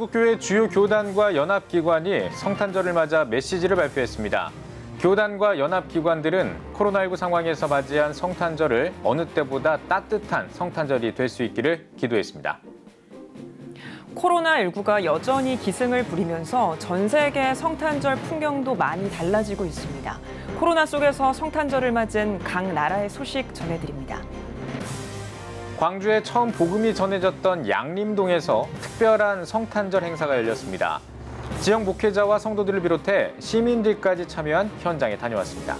한국교회 주요 교단과 연합기관이 성탄절을 맞아 메시지를 발표했습니다. 교단과 연합기관들은 코로나19 상황에서 맞이한 성탄절을 어느 때보다 따뜻한 성탄절이 될 수 있기를 기도했습니다. 코로나19가 여전히 기승을 부리면서 전 세계 성탄절 풍경도 많이 달라지고 있습니다. 코로나 속에서 성탄절을 맞은 각 나라의 소식 전해드립니다. 광주에 처음 복음이 전해졌던 양림동에서 특별한 성탄절 행사가 열렸습니다. 지역 목회자와 성도들을 비롯해 시민들까지 참여한 현장에 다녀왔습니다.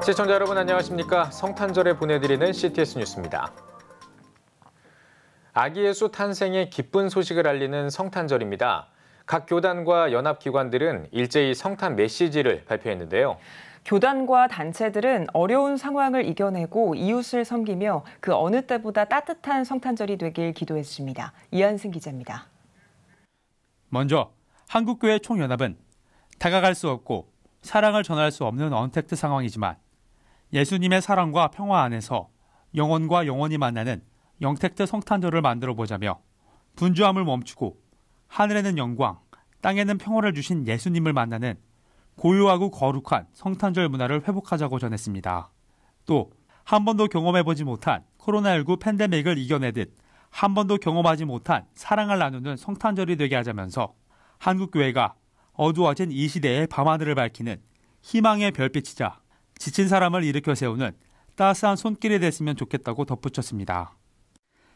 시청자 여러분 안녕하십니까? 성탄절에 보내드리는 CTS 뉴스입니다. 아기 예수 탄생의 기쁜 소식을 알리는 성탄절입니다. 각 교단과 연합기관들은 일제히 성탄 메시지를 발표했는데요. 교단과 단체들은 어려운 상황을 이겨내고 이웃을 섬기며 그 어느 때보다 따뜻한 성탄절이 되길 기도했습니다. 이한승 기자입니다. 먼저 한국교회 총연합은 다가갈 수 없고 사랑을 전할 수 없는 언택트 상황이지만 예수님의 사랑과 평화 안에서 영혼과 영혼이 만나는 영택트 성탄절을 만들어 보자며 분주함을 멈추고 하늘에는 영광, 땅에는 평화를 주신 예수님을 만나는 고요하고 거룩한 성탄절 문화를 회복하자고 전했습니다. 또 한 번도 경험해보지 못한 코로나19 팬데믹을 이겨내듯 한 번도 경험하지 못한 사랑을 나누는 성탄절이 되게 하자면서 한국교회가 어두워진 이 시대의 밤하늘을 밝히는 희망의 별빛이자 지친 사람을 일으켜 세우는 따스한 손길이 됐으면 좋겠다고 덧붙였습니다.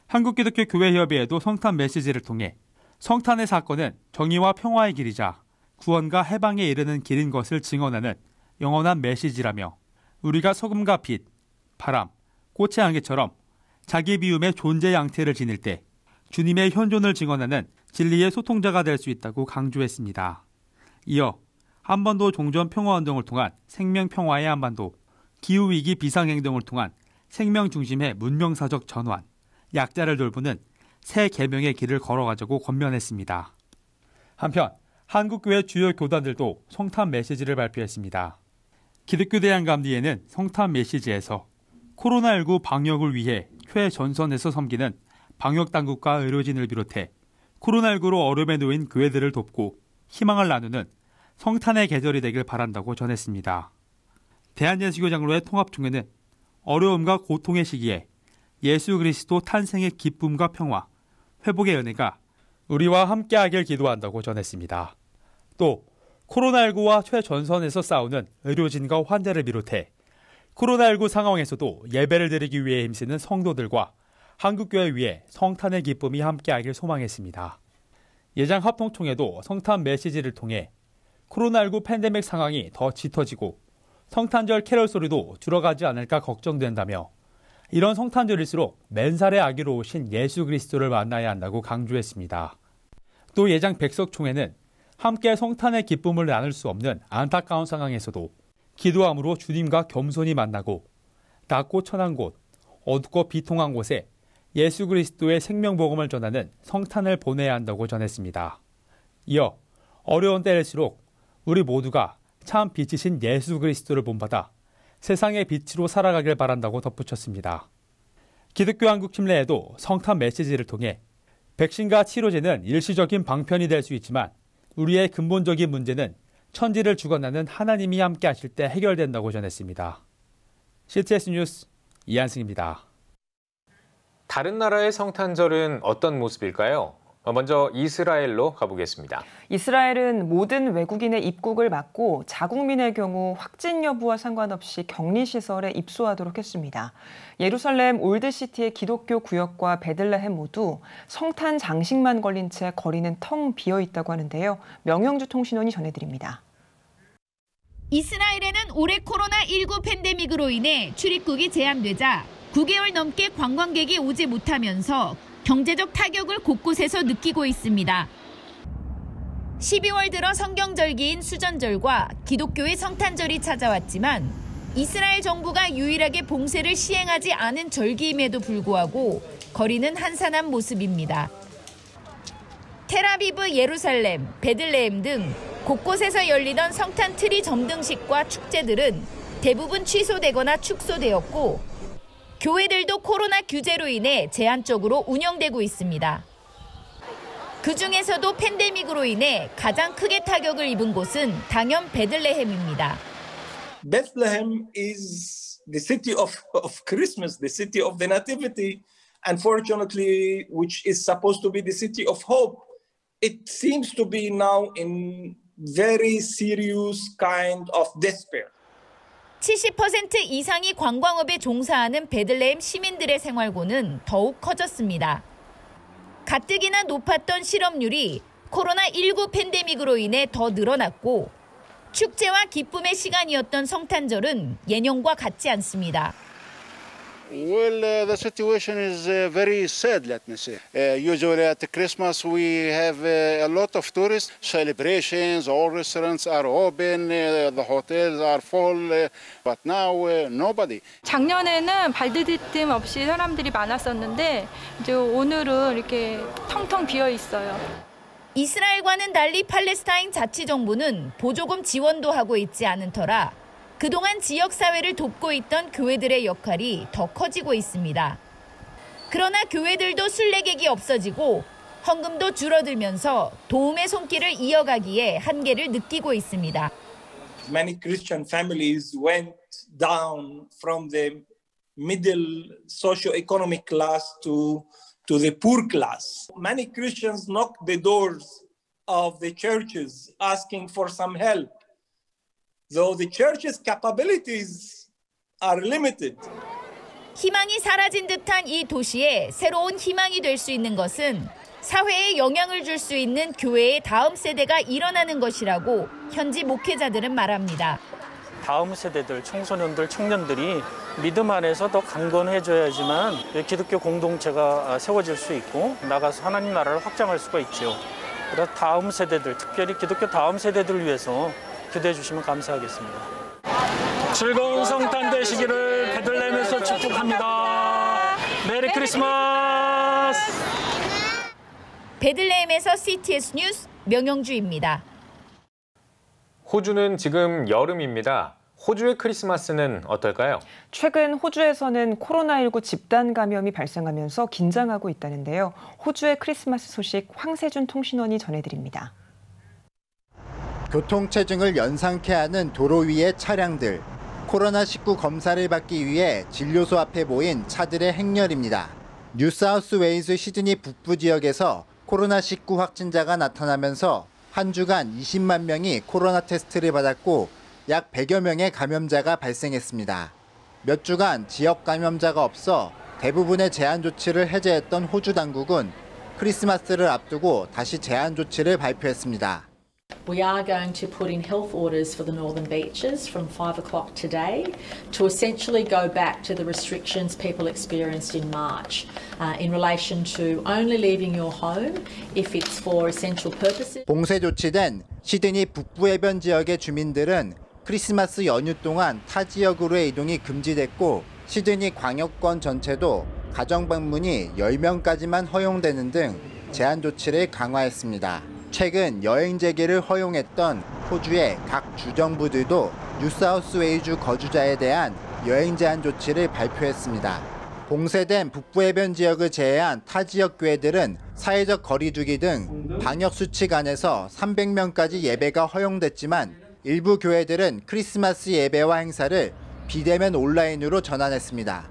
한국기독교교회협의회도 성탄 메시지를 통해 성탄의 사건은 정의와 평화의 길이자 구원과 해방에 이르는 길인 것을 증언하는 영원한 메시지라며 우리가 소금과 빛, 바람, 꽃의 향기처럼 자기 비움의 존재 양태를 지닐 때 주님의 현존을 증언하는 진리의 소통자가 될 수 있다고 강조했습니다. 이어 한반도 종전 평화운동을 통한 생명평화의 한반도, 기후위기 비상행동을 통한 생명 중심의 문명사적 전환, 약자를 돌보는 새 계명의 길을 걸어가자고 권면했습니다. 한편 한국교회 주요 교단들도 성탄 메시지를 발표했습니다. 기독교대양감리회는 성탄 메시지에서 코로나19 방역을 위해 최전선에서 섬기는 방역당국과 의료진을 비롯해 코로나19로 어려움에 놓인 교회들을 돕고 희망을 나누는 성탄의 계절이 되길 바란다고 전했습니다. 대한예수교 장로회 통합총회는 어려움과 고통의 시기에 예수 그리스도 탄생의 기쁨과 평화, 회복의 은혜가 우리와 함께하길 기도한다고 전했습니다. 또 코로나19와 최전선에서 싸우는 의료진과 환자를 비롯해 코로나19 상황에서도 예배를 드리기 위해 힘쓰는 성도들과 한국교회 위에 성탄의 기쁨이 함께하길 소망했습니다. 예장합동총회도 성탄 메시지를 통해 코로나19 팬데믹 상황이 더 짙어지고 성탄절 캐럴 소리도 줄어가지 않을까 걱정된다며 이런 성탄절일수록 맨살의 아기로 오신 예수 그리스도를 만나야 한다고 강조했습니다. 또 예장 백석총회는 함께 성탄의 기쁨을 나눌 수 없는 안타까운 상황에서도 기도함으로 주님과 겸손히 만나고 낮고 천한 곳, 어둡고 비통한 곳에 예수 그리스도의 생명복음을 전하는 성탄을 보내야 한다고 전했습니다. 이어 어려운 때일수록 우리 모두가 참 빛이신 예수 그리스도를 본받아 세상의 빛으로 살아가길 바란다고 덧붙였습니다. 기독교 한국 침례에도 성탄 메시지를 통해 백신과 치료제는 일시적인 방편이 될 수 있지만 우리의 근본적인 문제는 천지를 주관하는 하나님이 함께 하실 때 해결된다고 전했습니다. CTS 뉴스 이한승입니다. 다른 나라의 성탄절은 어떤 모습일까요? 먼저 이스라엘로 가보겠습니다. 이스라엘은 모든 외국인의 입국을 막고 자국민의 경우 확진 여부와 상관없이 격리시설에 입소하도록 했습니다. 예루살렘 올드시티의 기독교 구역과 베들레헴 모두 성탄 장식만 걸린 채 거리는 텅 비어 있다고 하는데요. 명영주 통신원이 전해드립니다. 이스라엘에는 올해 코로나19 팬데믹으로 인해 출입국이 제한되자 9개월 넘게 관광객이 오지 못하면서 경제적 타격을 곳곳에서 느끼고 있습니다. 12월 들어 성경절기인 수전절과 기독교의 성탄절이 찾아왔지만 이스라엘 정부가 유일하게 봉쇄를 시행하지 않은 절기임에도 불구하고 거리는 한산한 모습입니다. 텔아비브, 예루살렘, 베들레헴 등 곳곳에서 열리던 성탄 트리 점등식과 축제들은 대부분 취소되거나 축소되었고 교회들도 코로나 규제로 인해 제한적으로 운영되고 있습니다. 그중에서도 팬데믹으로 인해 가장 크게 타격을 입은 곳은 당연 베들레헴입니다. Bethlehem is the city of Christmas, the city of the Nativity, unfortunately, which is supposed to be the city of hope. It seems to be now in very serious kind of despair. 70% 이상이 관광업에 종사하는 베들레헴 시민들의 생활고는 더욱 커졌습니다. 가뜩이나 높았던 실업률이 코로나19 팬데믹으로 인해 더 늘어났고 축제와 기쁨의 시간이었던 성탄절은 예년과 같지 않습니다. Well, the situation is very sad, let me say. Usually at Christmas we have a lot of tourists, celebrations, all restaurants are open, the hotels are full, but now nobody. 작년에는 발디딤 없이 사람들이 많았었는데 이제 오늘은 이렇게 텅텅 비어 있어요. 이스라엘과는 달리 팔레스타인 자치정부는 보조금 지원도 하고 있지 않은 터라 그동안 지역사회를 돕고 있던 교회들의 역할이 더 커지고 있습니다. 그러나 교회들도 순례객이 없어지고 헌금도 줄어들면서 도움의 손길을 이어가기에 한계를 느끼고 있습니다. Many Christian families went down from the middle socio-economic class to the poor class. Many Christians knocked the doors of the churches asking for some help. Though the church's capabilities are limited. 희망이 사라진 듯한 이 도시에 새로운 희망이 될 수 있는 것은 사회에 영향을 줄 수 있는 교회의 다음 세대가 일어나는 것이라고 현지 목회자들은 말합니다. 다음 세대들, 청소년들, 청년들이 믿음 안에서 더 강건해져야지만 기독교 공동체가 세워질 수 있고 나가서 하나님 나라를 확장할 수가 있죠. 그래서 다음 세대들, 특별히 기독교 다음 세대들을 위해서 기도해 주시면 감사하겠습니다. 즐거운 성탄 되시기를 베들레헴에서 축복합니다. 메리 크리스마스! 베들레헴에서 CTS 뉴스 명영주입니다. 호주는 지금 여름입니다. 호주의 크리스마스는 어떨까요? 최근 호주에서는 코로나19 집단 감염이 발생하면서 긴장하고 있다는데요. 호주의 크리스마스 소식 황세준 통신원이 전해드립니다. 교통체증을 연상케 하는 도로 위의 차량들. 코로나19 검사를 받기 위해 진료소 앞에 모인 차들의 행렬입니다. 뉴사우스웨일즈 시드니 북부 지역에서 코로나19 확진자가 나타나면서 한 주간 20만 명이 코로나 테스트를 받았고 약 100여 명의 감염자가 발생했습니다. 몇 주간 지역 감염자가 없어 대부분의 제한 조치를 해제했던 호주 당국은 크리스마스를 앞두고 다시 제한 조치를 발표했습니다. We are going to put in health orders for the northern beaches from 5 o'clock today to essentially go back to the restrictions people experienced in March in relation to only leaving your home if it's for essential purposes. 봉쇄 조치된 시드니 북부 해변 지역의 주민들은 크리스마스 연휴 동안 타 지역으로의 이동이 금지됐고 시드니 광역권 전체도 가정 방문이 10명까지만 허용되는 등 제한 조치를 강화했습니다. 최근 여행 재개를 허용했던 호주의 각 주정부들도 뉴사우스웨일즈 거주자에 대한 여행 제한 조치를 발표했습니다. 봉쇄된 북부 해변 지역을 제외한 타 지역 교회들은 사회적 거리두기 등 방역 수칙 안에서 300명까지 예배가 허용됐지만 일부 교회들은 크리스마스 예배와 행사를 비대면 온라인으로 전환했습니다.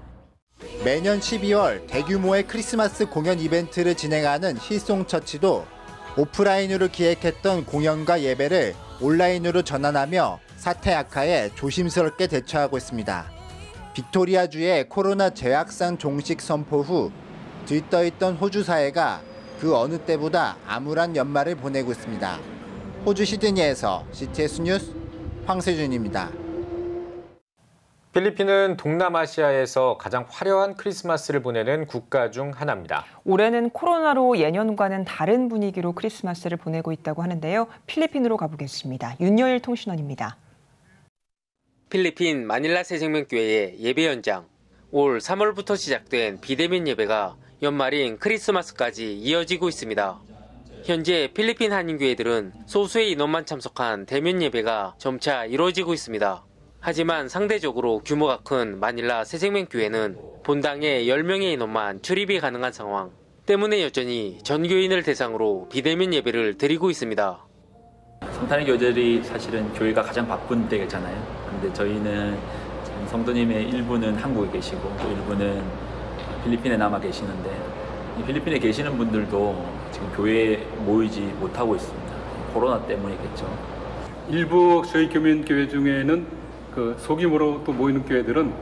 매년 12월 대규모의 크리스마스 공연 이벤트를 진행하는 힐송처치도 오프라인으로 기획했던 공연과 예배를 온라인으로 전환하며 사태 악화에 조심스럽게 대처하고 있습니다. 빅토리아주의 코로나 재확산 종식 선포 후 들떠있던 호주 사회가 그 어느 때보다 암울한 연말을 보내고 있습니다. 호주 시드니에서 CTS 뉴스 황세준입니다. 필리핀은 동남아시아에서 가장 화려한 크리스마스를 보내는 국가 중 하나입니다. 올해는 코로나로 예년과는 다른 분위기로 크리스마스를 보내고 있다고 하는데요. 필리핀으로 가보겠습니다. 윤여일 통신원입니다. 필리핀 마닐라 새생명교회의 예배 현장. 올 3월부터 시작된 비대면 예배가 연말인 크리스마스까지 이어지고 있습니다. 현재 필리핀 한인교회들은 소수의 인원만 참석한 대면 예배가 점차 이루어지고 있습니다. 하지만 상대적으로 규모가 큰 마닐라 새생명교회는 본당에 10명의 인원만 출입이 가능한 상황 때문에 여전히 전교인을 대상으로 비대면 예배를 드리고 있습니다. 성탄의 교절이 사실은 교회가 가장 바쁜 때잖아요. 근데 저희는 성도님의 일부는 한국에 계시고 또 일부는 필리핀에 남아 계시는데 이 필리핀에 계시는 분들도 지금 교회에 모이지 못하고 있습니다. 코로나 때문이겠죠. 일부 저희 교회 중에는 그 소규모로 또 모이는 교회들은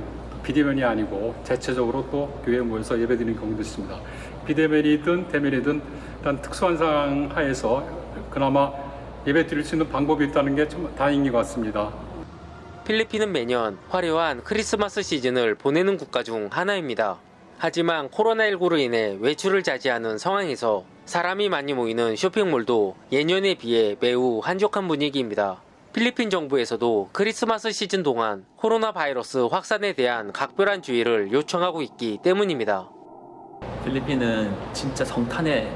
비대면이 아니고 자체적으로 또 교회에 모여서 예배드리는 경우도 있습니다. 비대면이든 대면이든 일단 특수한 상황 하에서 그나마 예배 드릴 수 있는 방법이 있다는 게 좀 다행인 것 같습니다. 필리핀은 매년 화려한 크리스마스 시즌을 보내는 국가 중 하나입니다. 하지만 코로나19로 인해 외출을 자제하는 상황에서 사람이 많이 모이는 쇼핑몰도 예년에 비해 매우 한적한 분위기입니다. 필리핀 정부에서도 크리스마스 시즌 동안 코로나 바이러스 확산에 대한 각별한 주의를 요청하고 있기 때문입니다. 필리핀은 진짜 성탄의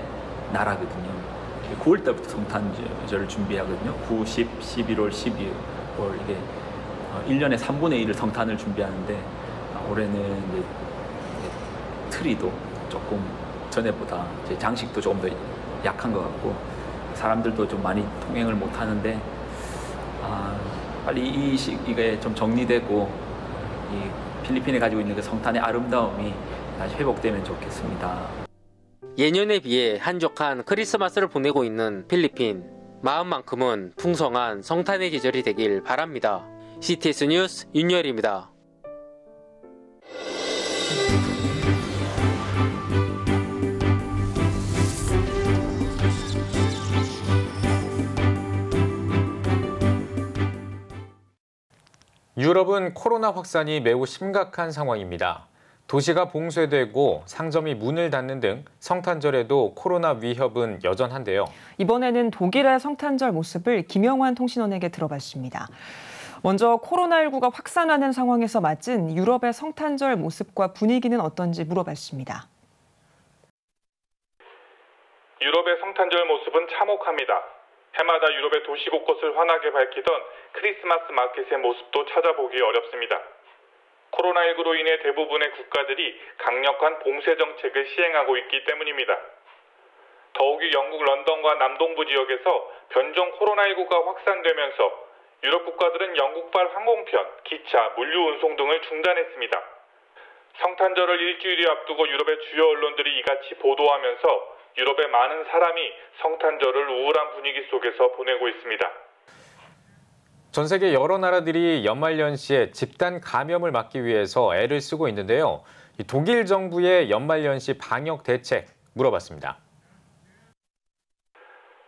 나라거든요. 9월 달부터 성탄절을 준비하거든요. 9, 10, 11월, 12월 이게 1년에 3분의 1을 성탄을 준비하는데 올해는 이제 트리도 조금 전에보다 이제 장식도 조금 더 약한 것 같고 사람들도 좀 많이 통행을 못 하는데 빨리 이 시기가 좀 정리되고 이 필리핀에 가지고 있는 그 성탄의 아름다움이 다시 회복되면 좋겠습니다. 예년에 비해 한적한 크리스마스를 보내고 있는 필리핀. 마음만큼은 풍성한 성탄의 계절이 되길 바랍니다. CTS 뉴스 윤열입니다. 유럽은 코로나 확산이 매우 심각한 상황입니다. 도시가 봉쇄되고 상점이 문을 닫는 등 성탄절에도 코로나 위협은 여전한데요. 이번에는 독일의 성탄절 모습을 김영환 통신원에게 들어봤습니다. 먼저 코로나19가 확산하는 상황에서 맞은 유럽의 성탄절 모습과 분위기는 어떤지 물어봤습니다. 유럽의 성탄절 모습은 참혹합니다. 해마다 유럽의 도시 곳곳을 환하게 밝히던 크리스마스 마켓의 모습도 찾아보기 어렵습니다. 코로나19로 인해 대부분의 국가들이 강력한 봉쇄 정책을 시행하고 있기 때문입니다. 더욱이 영국 런던과 남동부 지역에서 변종 코로나19가 확산되면서 유럽 국가들은 영국발 항공편, 기차, 물류 운송 등을 중단했습니다. 성탄절을 일주일이 앞두고 유럽의 주요 언론들이 이같이 보도하면서 유럽의 많은 사람이 성탄절을 우울한 분위기 속에서 보내고 있습니다. 전 세계 여러 나라들이 연말연시에 집단 감염을 막기 위해서 애를 쓰고 있는데요. 독일 정부의 연말연시 방역 대책 물어봤습니다.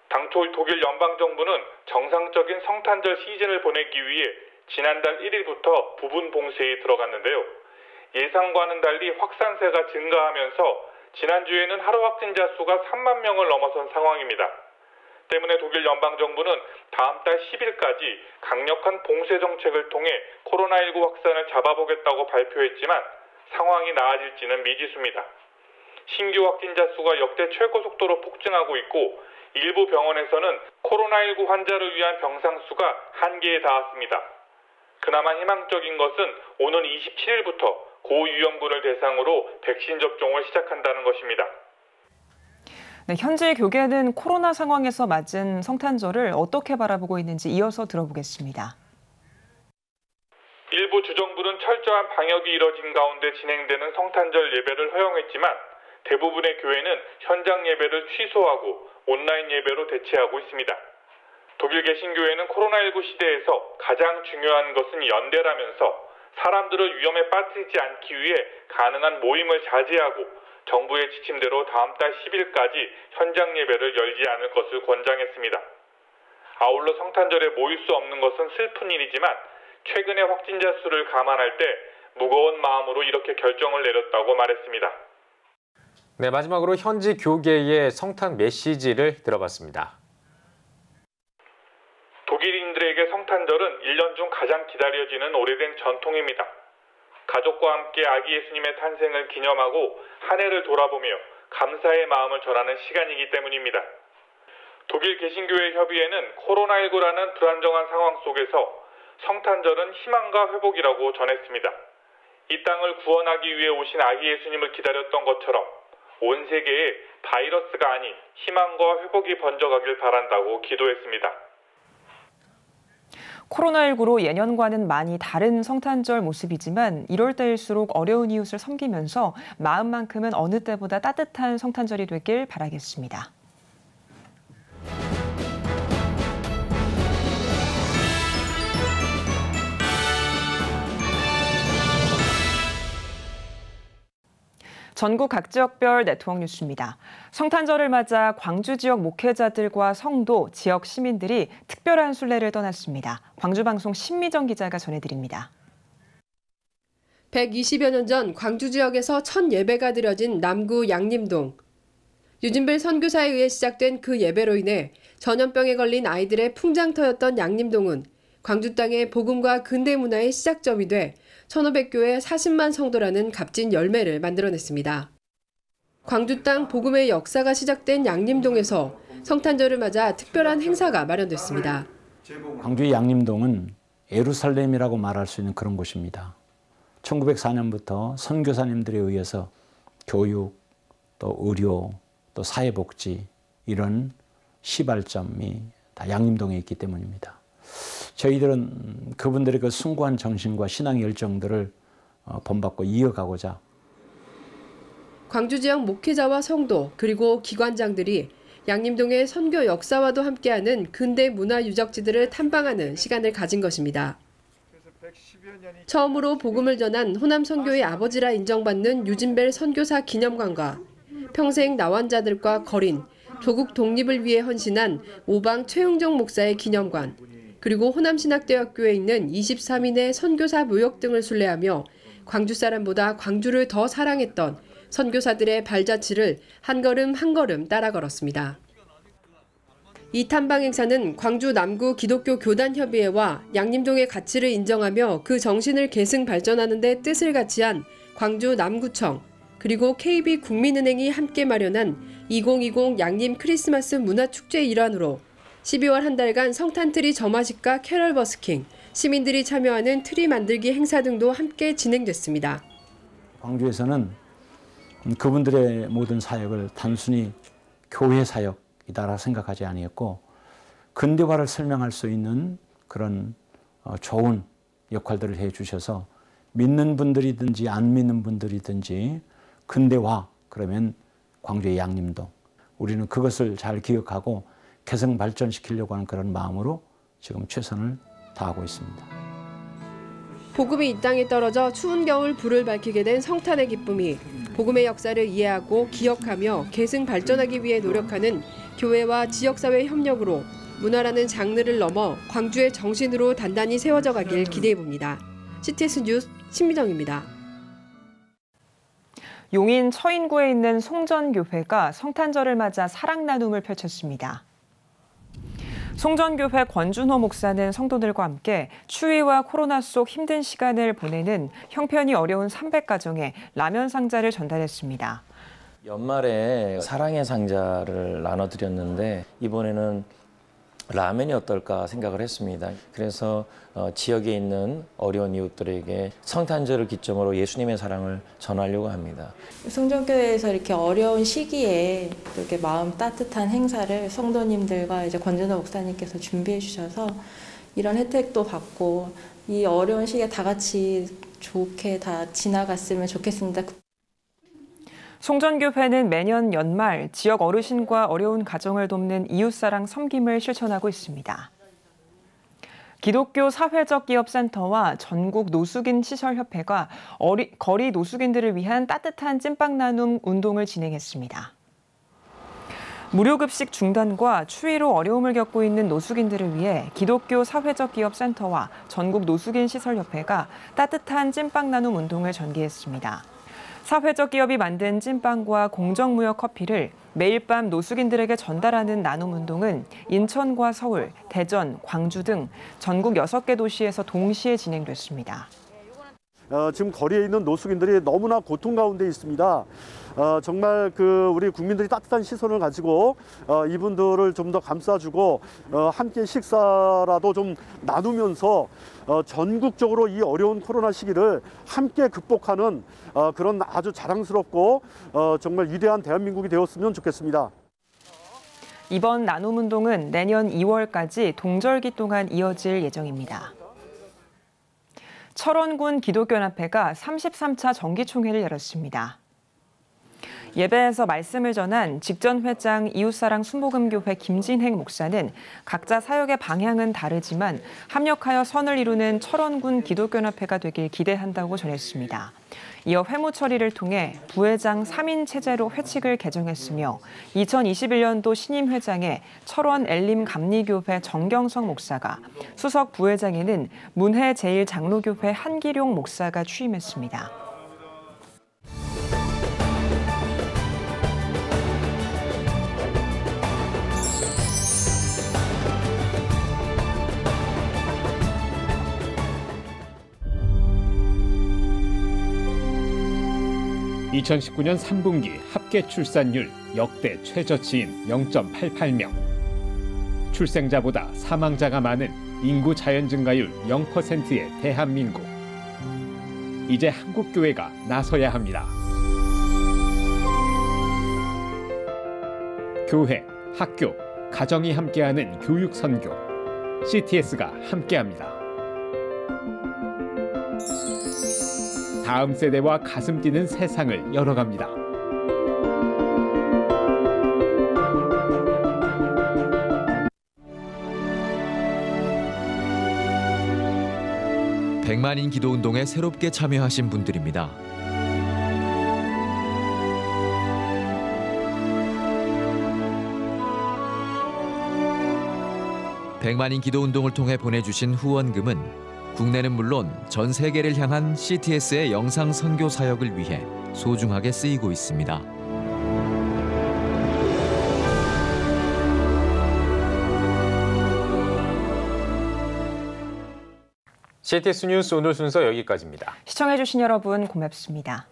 당초 독일 연방정부는 정상적인 성탄절 시즌을 보내기 위해 지난달 1일부터 부분 봉쇄에 들어갔는데요. 예상과는 달리 확산세가 증가하면서 지난주에는 하루 확진자 수가 3만 명을 넘어선 상황입니다. 때문에 독일 연방정부는 다음 달 10일까지 강력한 봉쇄 정책을 통해 코로나19 확산을 잡아보겠다고 발표했지만 상황이 나아질지는 미지수입니다. 신규 확진자 수가 역대 최고 속도로 폭증하고 있고 일부 병원에서는 코로나19 환자를 위한 병상 수가 한계에 닿았습니다. 그나마 희망적인 것은 오는 27일부터 고위험군을 대상으로 백신 접종을 시작한다는 것입니다. 네, 현재 교계는 코로나 상황에서 맞은 성탄절을 어떻게 바라보고 있는지 이어서 들어보겠습니다. 일부 주정부는 철저한 방역이 이뤄진 가운데 진행되는 성탄절 예배를 허용했지만 대부분의 교회는 현장 예배를 취소하고 온라인 예배로 대체하고 있습니다. 독일 개신교회는 코로나19 시대에서 가장 중요한 것은 연대라면서 사람들을 위험에 빠뜨리지 않기 위해 가능한 모임을 자제하고 정부의 지침대로 다음 달 10일까지 현장 예배를 열지 않을 것을 권장했습니다. 아울러 성탄절에 모일 수 없는 것은 슬픈 일이지만 최근의 확진자 수를 감안할 때 무거운 마음으로 이렇게 결정을 내렸다고 말했습니다. 네, 마지막으로 현지 교계의 성탄 메시지를 들어봤습니다. 독일인들 예수님들에게 성탄절은 1년 중 가장 기다려지는 오래된 전통입니다. 가족과 함께 아기 예수님의 탄생을 기념하고 한 해를 돌아보며 감사의 마음을 전하는 시간이기 때문입니다. 독일 개신교회 협의회는 코로나19라는 불안정한 상황 속에서 성탄절은 희망과 회복이라고 전했습니다. 이 땅을 구원하기 위해 오신 아기 예수님을 기다렸던 것처럼 온 세계에 바이러스가 아닌 희망과 회복이 번져가길 바란다고 기도했습니다. 코로나19로 예년과는 많이 다른 성탄절 모습이지만 이럴 때일수록 어려운 이웃을 섬기면서 마음만큼은 어느 때보다 따뜻한 성탄절이 되길 바라겠습니다. 전국 각 지역별 네트워크 뉴스입니다. 성탄절을 맞아 광주 지역 목회자들과 성도, 지역 시민들이 특별한 순례를 떠났습니다. 광주방송 신미정 기자가 전해드립니다. 120여 년 전 광주 지역에서 첫 예배가 드려진 남구 양림동. 유진벨 선교사에 의해 시작된 그 예배로 인해 전염병에 걸린 아이들의 풍장터였던 양림동은 광주 땅의 복음과 근대 문화의 시작점이 돼 1500교회 40만 성도라는 값진 열매를 만들어냈습니다. 광주 땅 복음의 역사가 시작된 양림동에서 성탄절을 맞아 특별한 행사가 마련됐습니다. 광주의 양림동은 예루살렘이라고 말할 수 있는 그런 곳입니다. 1904년부터 선교사님들에 의해서 교육, 또 의료, 또 사회복지 이런 시발점이 다 양림동에 있기 때문입니다. 저희들은 그분들의 그 숭고한 정신과 신앙의 열정들을 본받고 이어가고자 광주 지역 목회자와 성도 그리고 기관장들이 양림동의 선교 역사와도 함께하는 근대 문화 유적지들을 탐방하는 시간을 가진 것입니다. 처음으로 복음을 전한 호남 선교의 아버지라 인정받는 유진벨 선교사 기념관과 평생 나환자들과 거린, 조국 독립을 위해 헌신한 오방 최흥정 목사의 기념관, 그리고 호남신학대학교에 있는 23인의 선교사 묘역 등을 순례하며 광주 사람보다 광주를 더 사랑했던 선교사들의 발자취를 한 걸음 한 걸음 따라 걸었습니다. 이 탐방 행사는 광주 남구 기독교 교단협의회와 양림동의 가치를 인정하며 그 정신을 계승 발전하는 데 뜻을 같이 한 광주 남구청, 그리고 KB국민은행이 함께 마련한 2020 양림 크리스마스 문화축제의 일환으로 12월 한 달간 성탄트리 점화식과 캐럴 버스킹, 시민들이 참여하는 트리 만들기 행사 등도 함께 진행됐습니다. 광주에서는 그분들의 모든 사역을 단순히 교회 사역이다라 생각하지 아니했고 근대화를 설명할 수 있는 그런 좋은 역할들을 해주셔서 믿는 분들이든지 안 믿는 분들이든지 근대화 그러면 광주의 양림동 우리는 그것을 잘 기억하고 개성 발전시키려고 하는 그런 마음으로 지금 최선을 다하고 있습니다. 복음이 이 땅에 떨어져 추운 겨울 불을 밝히게 된 성탄의 기쁨이 복음의 역사를 이해하고 기억하며 계승 발전하기 위해 노력하는 교회와 지역사회 협력으로 문화라는 장르를 넘어 광주의 정신으로 단단히 세워져 가길 기대해봅니다. CTS 뉴스 신미정입니다. 용인 처인구에 있는 송전교회가 성탄절을 맞아 사랑 나눔을 펼쳤습니다. 송전교회 권준호 목사는 성도들과 함께 추위와 코로나 속 힘든 시간을 보내는 형편이 어려운 300가정에 라면 상자를 전달했습니다. 연말에 사랑의 상자를 나눠드렸는데 이번에는 라면이 어떨까 생각을 했습니다. 그래서 지역에 있는 어려운 이웃들에게 성탄절을 기점으로 예수님의 사랑을 전하려고 합니다. 송전교회에서 이렇게 어려운 시기에 이렇게 마음 따뜻한 행사를 성도님들과 이제 권준호 목사님께서 준비해 주셔서 이런 혜택도 받고 이 어려운 시기에 다 같이 좋게 다 지나갔으면 좋겠습니다. 송전교회는 매년 연말 지역 어르신과 어려운 가정을 돕는 이웃사랑 섬김을 실천하고 있습니다. 기독교 사회적 기업센터와 전국 노숙인 시설협회가 거리 노숙인들을 위한 따뜻한 찐빵 나눔 운동을 진행했습니다. 무료급식 중단과 추위로 어려움을 겪고 있는 노숙인들을 위해 기독교 사회적 기업센터와 전국 노숙인 시설협회가 따뜻한 찐빵 나눔 운동을 전개했습니다. 사회적 기업이 만든 찐빵과 공정무역 커피를 매일 밤 노숙인들에게 전달하는 나눔 운동은 인천과 서울, 대전, 광주 등 전국 6개 도시에서 동시에 진행됐습니다. 지금 거리에 있는 노숙인들이 너무나 고통 가운데 있습니다. 정말 우리 국민들이 따뜻한 시선을 가지고 이분들을 좀 더 감싸주고 함께 식사라도 좀 나누면서 전국적으로 이 어려운 코로나 시기를 함께 극복하는 그런 아주 자랑스럽고 정말 위대한 대한민국이 되었으면 좋겠습니다. 이번 나눔 운동은 내년 2월까지 동절기 동안 이어질 예정입니다. 철원군 기독교연합회가 33차 정기총회를 열었습니다. 예배에서 말씀을 전한 직전 회장 이웃사랑 순복음교회 김진행 목사는 각자 사역의 방향은 다르지만 합력하여 선을 이루는 철원군 기독교연합회가 되길 기대한다고 전했습니다. 이어 회무 처리를 통해 부회장 3인 체제로 회칙을 개정했으며 2021년도 신임 회장에 철원 엘림 감리교회 정경성 목사가, 수석 부회장에는 문해 제1장로교회 한기룡 목사가 취임했습니다. (2019년 3분기) 합계 출산율 역대 최저치인 0.88명. 출생자보다 사망자가 많은 인구 자연 증가율 0%의 대한민국. 이제 한국교회가 나서야 합니다. 교회, 학교, 가정이 함께하는 교육 선교. CTS가 함께합니다. 다음 세대와 가슴 뛰는 세상을 열어갑니다. 백만인 기도운동에 새롭게 참여하신 분들입니다. 백만인 기도운동을 통해 보내주신 후원금은 국내는 물론 전 세계를 향한 CTS의 영상 선교 사역을 위해 소중하게 쓰이고 있습니다. CTS 뉴스 오늘 순서 여기까지입니다. 시청해주신 여러분 고맙습니다.